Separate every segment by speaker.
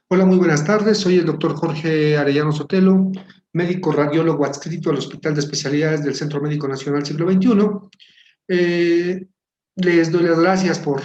Speaker 1: Hola, muy buenas tardes. Soy el doctor Jorge Arellano Sotelo, médico radiólogo adscrito al Hospital de Especialidades del Centro Médico Nacional Siglo XXI. Les doy las gracias por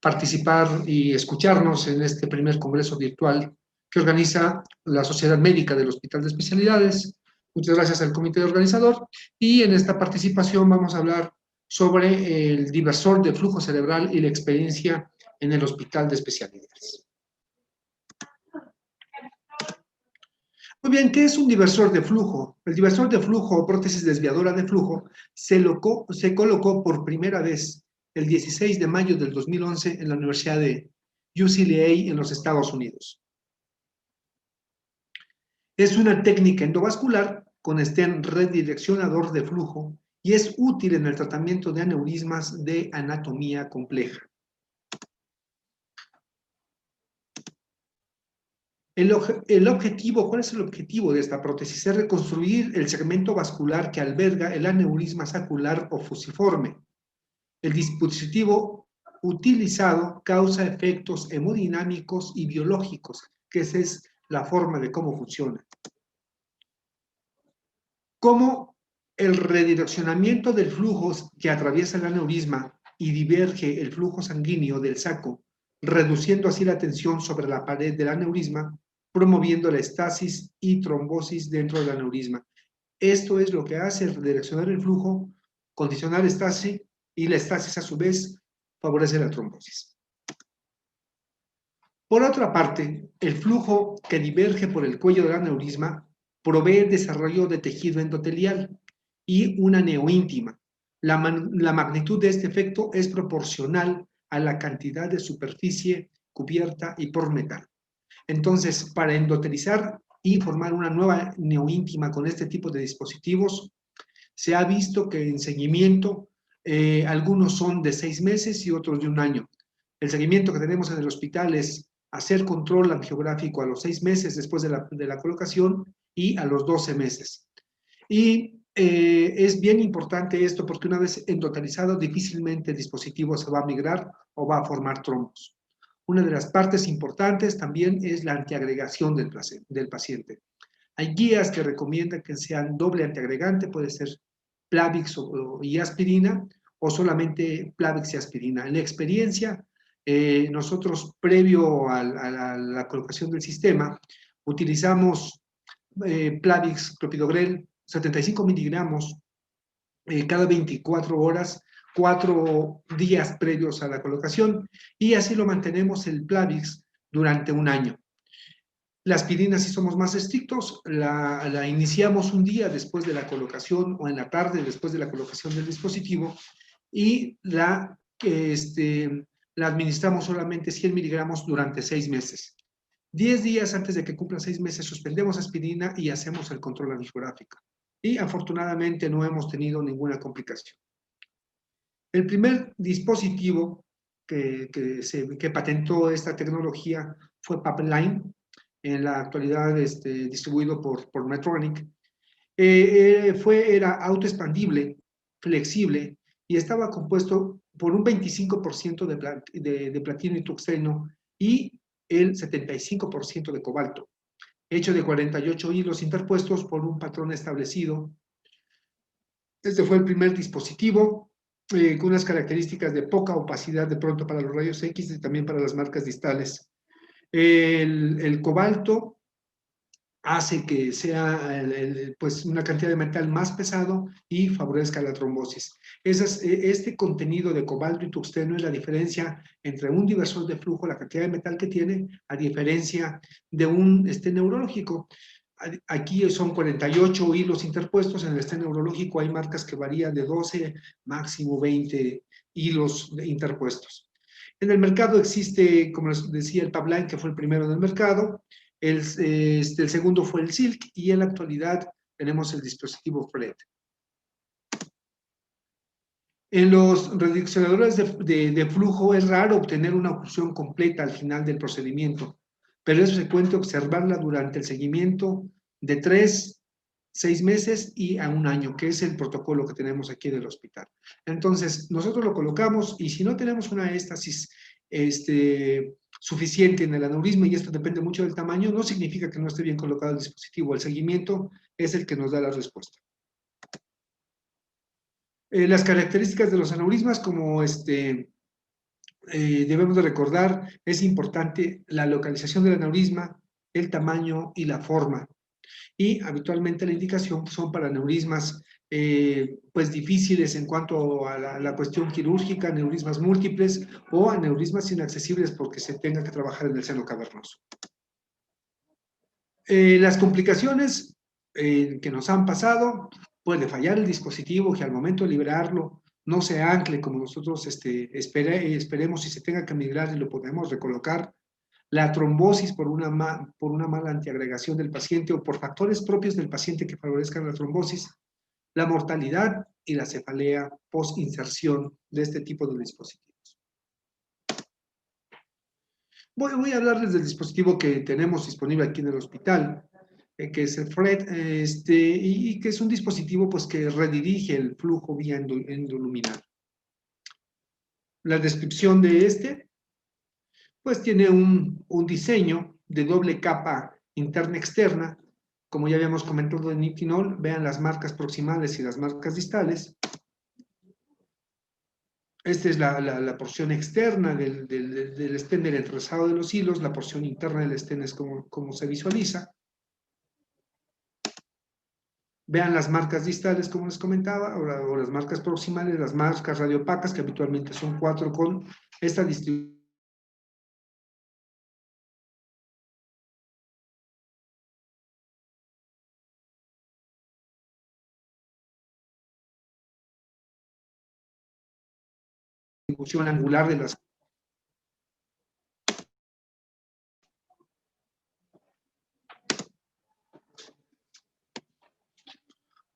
Speaker 1: participar y escucharnos en este primer congreso virtual que organiza la Sociedad Médica del Hospital de Especialidades. Muchas gracias al comité organizador y en esta participación vamos a hablar sobre el diversor de flujo cerebral y la experiencia en el Hospital de Especialidades. Muy bien, ¿qué es un diversor de flujo? El diversor de flujo o prótesis desviadora de flujo se colocó por primera vez el 16 de mayo del 2011 en la Universidad de UCLA en los Estados Unidos. Es una técnica endovascular con stent redireccionador de flujo y es útil en el tratamiento de aneurismas de anatomía compleja. ¿Cuál es el objetivo de esta prótesis? Es reconstruir el segmento vascular que alberga el aneurisma saccular o fusiforme. El dispositivo utilizado causa efectos hemodinámicos y biológicos, que esa es la forma de cómo funciona. Como el redireccionamiento del flujo que atraviesa el aneurisma y diverge el flujo sanguíneo del saco, reduciendo así la tensión sobre la pared del aneurisma, promoviendo la estasis y trombosis dentro del aneurisma. Esto es lo que hace redireccionar el flujo, condicionar estasis, y la estasis a su vez favorece la trombosis. Por otra parte, el flujo que diverge por el cuello del aneurisma provee el desarrollo de tejido endotelial y una neoíntima. La magnitud de este efecto es proporcional a la cantidad de superficie cubierta y por metal. Entonces, para endotelizar y formar una nueva neoíntima con este tipo de dispositivos, se ha visto que en seguimiento, algunos son de 6 meses y otros de 1 año. El seguimiento que tenemos en el hospital es hacer control angiográfico a los 6 meses después de la colocación y a los 12 meses. Y es bien importante esto porque una vez endotalizado difícilmente el dispositivo se va a migrar o va a formar trombos. Una de las partes importantes también es la antiagregación del paciente. Hay guías que recomiendan que sean doble antiagregante, puede ser Plavix y aspirina, o solamente Plavix y aspirina. En la experiencia, nosotros previo a la colocación del sistema, utilizamos Plavix, clopidogrel, 75 miligramos cada 24 horas, 4 días previos a la colocación, y así lo mantenemos el Plavix durante 1 año. La aspirina, si somos más estrictos, la iniciamos un día después de la colocación o en la tarde después de la colocación del dispositivo y la administramos solamente 100 miligramos durante 6 meses. 10 días antes de que cumplan 6 meses suspendemos aspirina y hacemos el control angiográfico. Y afortunadamente no hemos tenido ninguna complicación. El primer dispositivo que patentó esta tecnología fue Pipeline, en la actualidad distribuido por Medtronic. Era autoexpandible, flexible y estaba compuesto por un 25% de platino y tuxeno y el 75% de cobalto, hecho de 48 hilos interpuestos por un patrón establecido. Este fue el primer dispositivo con unas características de poca opacidad de pronto para los rayos X y también para las marcas distales. El cobalto hace que sea pues una cantidad de metal más pesado y favorezca la trombosis. Este contenido de cobalto y tuxteno es la diferencia entre un diversor de flujo, la cantidad de metal que tiene, a diferencia de un neurológico. Aquí son 48 hilos interpuestos, en el neurológico hay marcas que varían de 12, máximo 20 hilos interpuestos. En el mercado existe, como les decía, el Pipeline, que fue el primero en el mercado. El segundo fue el Silk y en la actualidad tenemos el dispositivo FRED. En los redireccionadores de flujo es raro obtener una oclusión completa al final del procedimiento, pero es frecuente observarla durante el seguimiento de 3, 6 meses y a 1 año, que es el protocolo que tenemos aquí en el hospital. Entonces, nosotros lo colocamos y si no tenemos una éstasis suficiente en el aneurisma, y esto depende mucho del tamaño, no significa que no esté bien colocado el dispositivo. El seguimiento es el que nos da la respuesta. Las características de los aneurismas, como debemos de recordar, es importante la localización del aneurisma, el tamaño y la forma. Y habitualmente la indicación son para aneurismas pues difíciles en cuanto a la cuestión quirúrgica, aneurismas múltiples o aneurismas inaccesibles porque se tenga que trabajar en el seno cavernoso. Las complicaciones que nos han pasado, puede fallar el dispositivo que al momento de liberarlo no se ancle como nosotros esperemos y se tenga que migrar y lo podemos recolocar. La trombosis por una mala antiagregación del paciente o por factores propios del paciente que favorezcan la trombosis, la mortalidad y la cefalea post-inserción de este tipo de dispositivos. Voy a hablarles del dispositivo que tenemos disponible aquí en el hospital, que es el FRED, y que es un dispositivo pues, que redirige el flujo vía endoluminal. La descripción de pues tiene un diseño de doble capa interna-externa. Como ya habíamos comentado en nitinol, vean las marcas proximales y las marcas distales. Esta es la porción externa del estén del entrelazado de los hilos, la porción interna del estén es como se visualiza. Vean las marcas distales, como les comentaba, o las marcas proximales, las marcas radiopacas, que habitualmente son 4 con esta distribución. Angular de las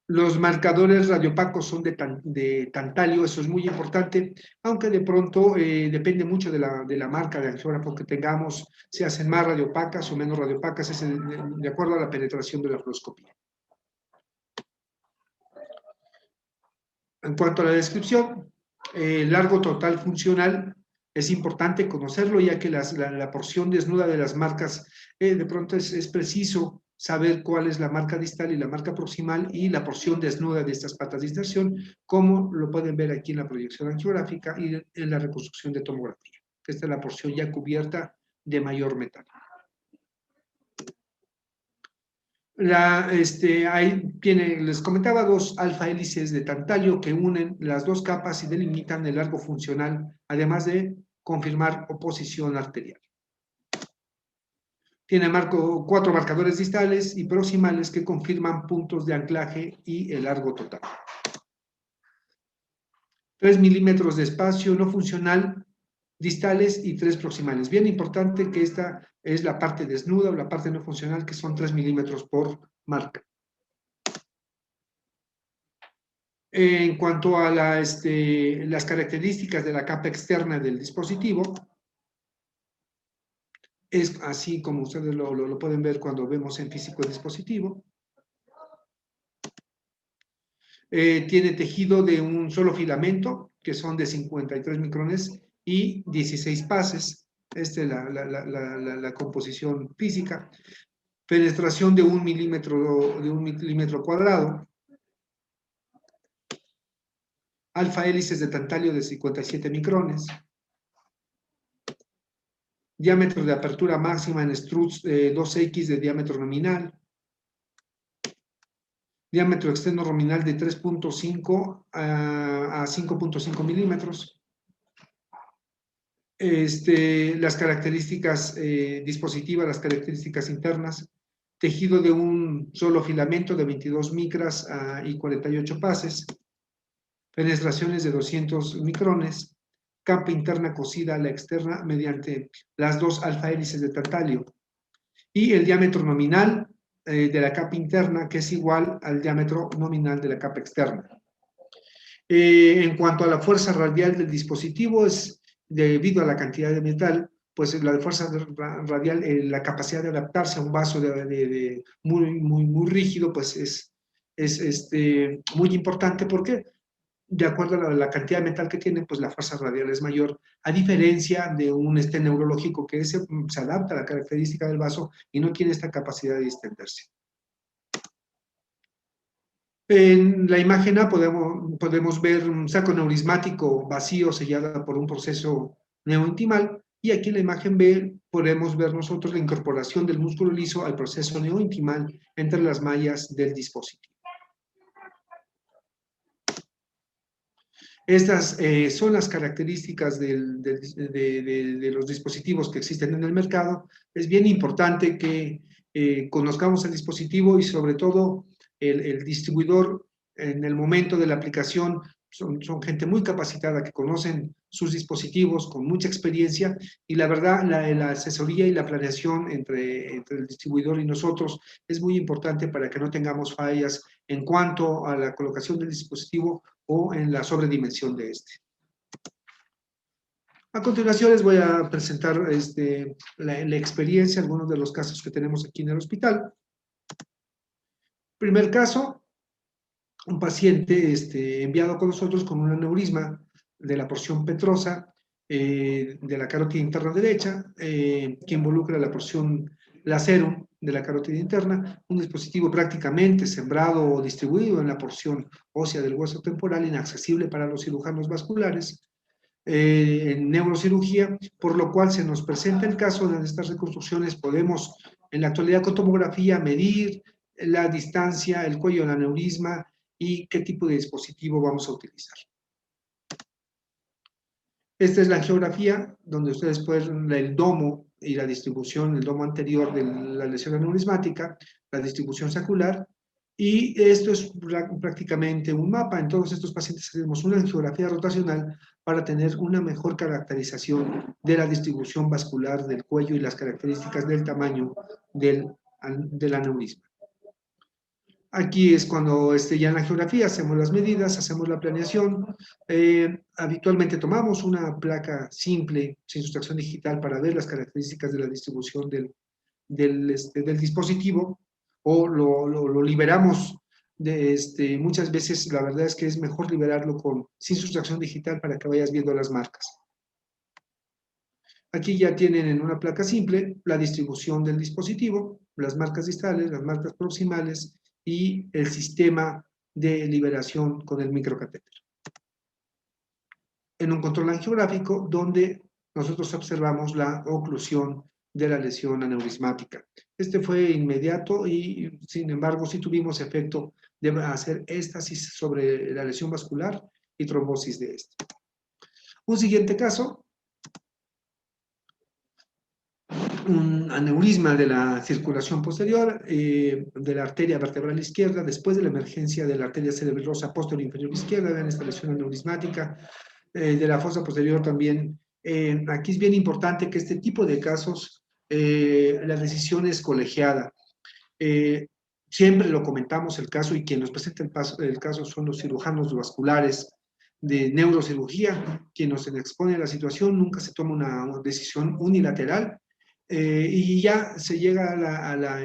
Speaker 1: los marcadores radiopacos son de tantalio, eso es muy importante, aunque de pronto depende mucho de la marca de angiógrafo que tengamos, se hacen más radiopacas o menos radiopacas, es de acuerdo a la penetración de la fluoroscopía. En cuanto a la descripción, largo total funcional, es importante conocerlo, ya que la porción desnuda de las marcas, de pronto es preciso saber cuál es la marca distal y la marca proximal y la porción desnuda de estas patas de inserción, como lo pueden ver aquí en la proyección angiográfica y en la reconstrucción de tomografía. Esta es la porción ya cubierta de mayor metal. Les comentaba 2 alfa hélices de tantalio que unen las 2 capas y delimitan el largo funcional, además de confirmar oposición arterial. Tiene 4 marcadores distales y proximales que confirman puntos de anclaje y el largo total. 3 milímetros de espacio no funcional distales y 3 proximales. Bien importante que esta es la parte desnuda o la parte no funcional, que son 3 milímetros por marca. En cuanto a las características de la capa externa del dispositivo, es así como ustedes lo pueden ver cuando vemos en físico el dispositivo. Tiene tejido de un solo filamento, que son de 53 micrones y 16 pases. Esta es la composición física. Penetración de 1 milímetro cuadrado. Alfa hélices de tantalio de 57 micrones. Diámetro de apertura máxima en struts 2X de diámetro nominal. Diámetro externo nominal de 3.5 a 5.5 milímetros. Las características dispositivas, las características internas. Tejido de un solo filamento de 22 micras y 48 pases. Penetraciones de 200 micrones. Capa interna cosida a la externa mediante las 2 alfa hélices de tantalio. Y el diámetro nominal de la capa interna, que es igual al diámetro nominal de la capa externa. En cuanto a la fuerza radial del dispositivo, es debido a la cantidad de metal, pues la fuerza radial, la capacidad de adaptarse a un vaso muy rígido, pues es muy importante. ¿Por qué? de acuerdo a la cantidad de metal que tiene, pues la fuerza radial es mayor, a diferencia de un neurológico que se adapta a la característica del vaso y no tiene esta capacidad de distenderse. En la imagen A podemos ver un saco neurismático vacío sellado por un proceso neointimal, y aquí en la imagen B podemos ver nosotros la incorporación del músculo liso al proceso neointimal entre las mallas del dispositivo. Estas son las características de los dispositivos que existen en el mercado. Es bien importante que conozcamos el dispositivo y sobre todo el distribuidor en el momento de la aplicación. Son gente muy capacitada que conocen sus dispositivos con mucha experiencia, y la verdad la asesoría y la planeación entre el distribuidor y nosotros es muy importante para que no tengamos fallas en cuanto a la colocación del dispositivo o en la sobredimensión de este. A continuación les voy a presentar la experiencia, algunos de los casos que tenemos aquí en el hospital. Primer caso, un paciente enviado con nosotros con un aneurisma de la porción petrosa de la carótida interna derecha, que involucra la porción lacerum de la carótida interna, un dispositivo prácticamente sembrado o distribuido en la porción ósea del hueso temporal, inaccesible para los cirujanos vasculares en neurocirugía, por lo cual se nos presenta el caso de estas reconstrucciones. Podemos en la actualidad con tomografía medir la distancia, el cuello del aneurisma y qué tipo de dispositivo vamos a utilizar. Esta es la angiografía donde ustedes pueden ver el domo y la distribución, el domo anterior de la lesión aneurismática, la distribución sacular, y esto es prácticamente un mapa. En todos estos pacientes hacemos una angiografía rotacional para tener una mejor caracterización de la distribución vascular del cuello y las características del tamaño del aneurisma. Aquí es cuando ya en la geografía hacemos las medidas, hacemos la planeación. Habitualmente tomamos una placa simple, sin sustracción digital, para ver las características de la distribución del dispositivo, o lo liberamos. Muchas veces la verdad es que es mejor liberarlo sin sustracción digital para que vayas viendo las marcas. Aquí ya tienen en una placa simple la distribución del dispositivo, las marcas distales, las marcas proximales, y el sistema de liberación con el microcatéter. En un control angiográfico donde nosotros observamos la oclusión de la lesión aneurismática. Este fue inmediato y, sin embargo, sí tuvimos efecto de hacer éstasis sobre la lesión vascular y trombosis de este. Un siguiente caso, un aneurisma de la circulación posterior de la arteria vertebral izquierda después de la emergencia de la arteria cerebrosa posterior inferior izquierda. Vean esta lesión aneurismática de la fosa posterior también. Aquí es bien importante que este tipo de casos la decisión es colegiada. Siempre lo comentamos el caso, y quien nos presenta el caso son los cirujanos vasculares de neurocirugía, quien nos expone a la situación. Nunca se toma una decisión unilateral. Y ya se llega a la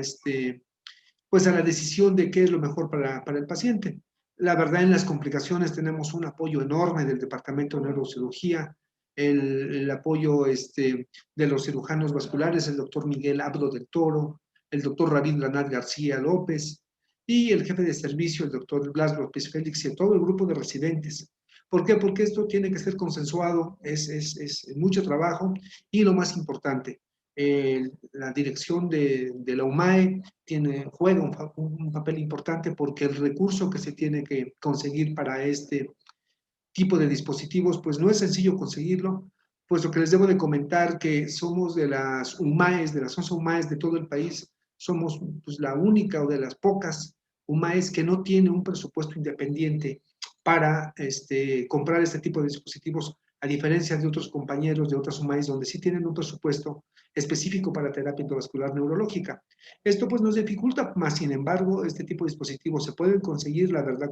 Speaker 1: decisión de qué es lo mejor para el paciente. La verdad, en las complicaciones tenemos un apoyo enorme del Departamento de Neurocirugía, el apoyo de los cirujanos vasculares, el doctor Miguel Abdo del Toro, el doctor Rabindranath García López, y el jefe de servicio, el doctor Blas López Félix, y todo el grupo de residentes. ¿Por qué? Porque esto tiene que ser consensuado, es mucho trabajo, y lo más importante, la dirección de la UMAE juega un papel importante, porque el recurso que se tiene que conseguir para este tipo de dispositivos, pues no es sencillo conseguirlo, puesto que les debo de comentar que somos de las UMAES, de las 11 UMAES de todo el país, somos pues la única o de las pocas UMAES que no tiene un presupuesto independiente para comprar este tipo de dispositivos, a diferencia de otros compañeros de otras UMAES donde sí tienen un presupuesto específico para terapia endovascular neurológica. Esto pues nos dificulta, más sin embargo, este tipo de dispositivos se pueden conseguir, la verdad,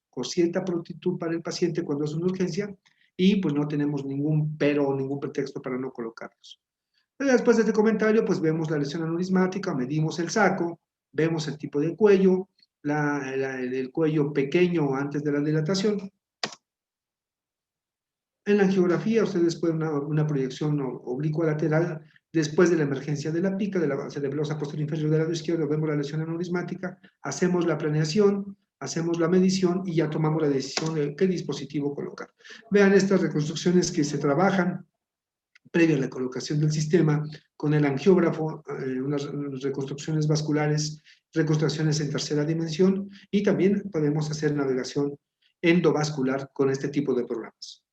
Speaker 1: con cierta prontitud para el paciente cuando es una urgencia, y pues no tenemos ningún pero o ningún pretexto para no colocarlos. Después de este comentario, pues vemos la lesión aneurismática, medimos el saco, vemos el tipo de cuello, el cuello pequeño antes de la dilatación, En la angiografía ustedes pueden una proyección oblicua lateral después de la emergencia de la pica, de la cerebrosa posterior inferior del lado izquierdo, vemos la lesión aneurismática, hacemos la planeación, hacemos la medición y ya tomamos la decisión de qué dispositivo colocar. Vean estas reconstrucciones que se trabajan previa a la colocación del sistema con el angiógrafo, unas reconstrucciones vasculares, reconstrucciones en tercera dimensión y también podemos hacer navegación endovascular con este tipo de programas.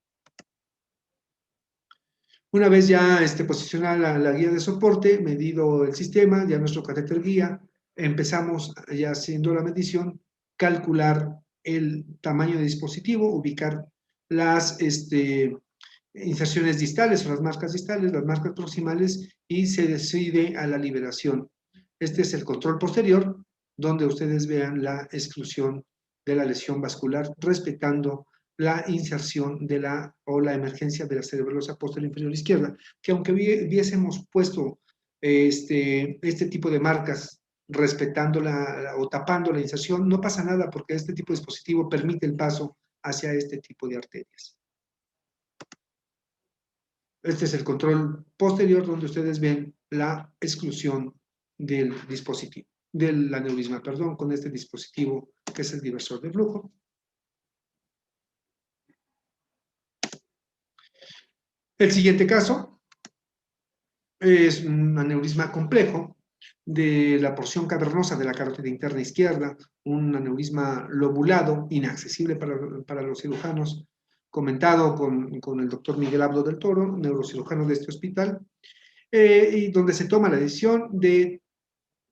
Speaker 1: Una vez ya posicionada la guía de soporte, medido el sistema, ya nuestro catéter guía, empezamos ya haciendo la medición, calcular el tamaño de dispositivo, ubicar las inserciones distales o las marcas distales, las marcas proximales y se decide a la liberación. Este es el control posterior, donde ustedes vean la exclusión de la lesión vascular, respetando la inserción de la emergencia de la cerebrosa posterior inferior izquierda, que aunque hubiésemos puesto este tipo de marcas respetando o tapando la inserción, no pasa nada porque este tipo de dispositivo permite el paso hacia este tipo de arterias. Este es el control posterior donde ustedes ven la exclusión del dispositivo, del aneurisma, perdón, con este dispositivo que es el diversor de flujo. El siguiente caso es un aneurisma complejo de la porción cavernosa de la carótida interna izquierda, un aneurisma lobulado, inaccesible para los cirujanos, comentado con el doctor Miguel Abdo del Toro, neurocirujano de este hospital, y donde se toma la decisión de,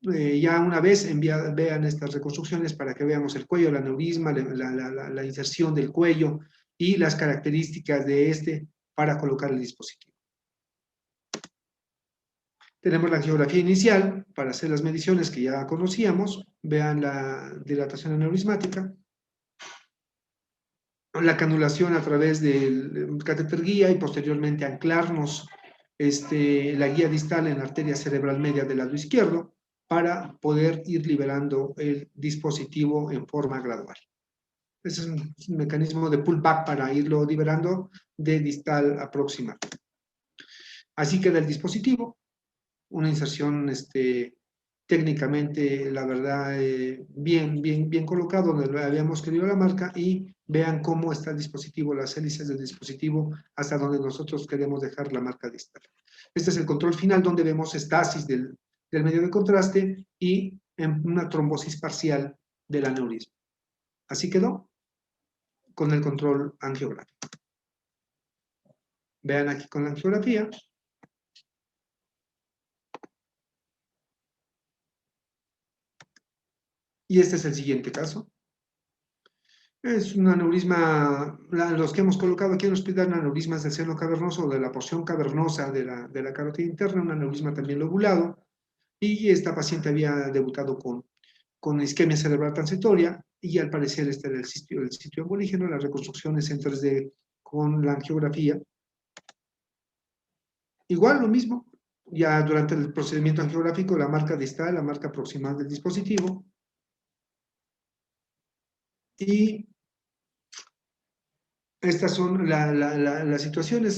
Speaker 1: ya una vez vean estas reconstrucciones para que veamos el cuello, el aneurisma, la inserción del cuello y las características de este para colocar el dispositivo. Tenemos la angiografía inicial para hacer las mediciones que ya conocíamos. Vean la dilatación aneurismática, la canulación a través del catéter guía y posteriormente anclarnos la guía distal en la arteria cerebral media del lado izquierdo para poder ir liberando el dispositivo en forma gradual. Ese es un mecanismo de pullback para irlo liberando de distal a proximal. Así queda el dispositivo, una inserción técnicamente, la verdad, bien colocado, donde habíamos querido la marca, y vean cómo está el dispositivo, las hélices del dispositivo, hasta donde nosotros queremos dejar la marca distal. Este es el control final, donde vemos estasis del medio de contraste y una trombosis parcial del aneurisma. Así quedó con el control angiográfico. Vean aquí con la angiografía. Y este es el siguiente caso. Es un aneurisma, los que hemos colocado aquí en el hospital, aneurismas del seno cavernoso o de la porción cavernosa de la carótida interna, un aneurisma también lobulado, y esta paciente había debutado con isquemia cerebral transitoria, y al parecer este era el sitio aborígeno, las reconstrucciones en 3D con la angiografía. Igual, lo mismo, ya durante el procedimiento angiográfico, la marca distal, la marca proximal del dispositivo, y estas son las situaciones.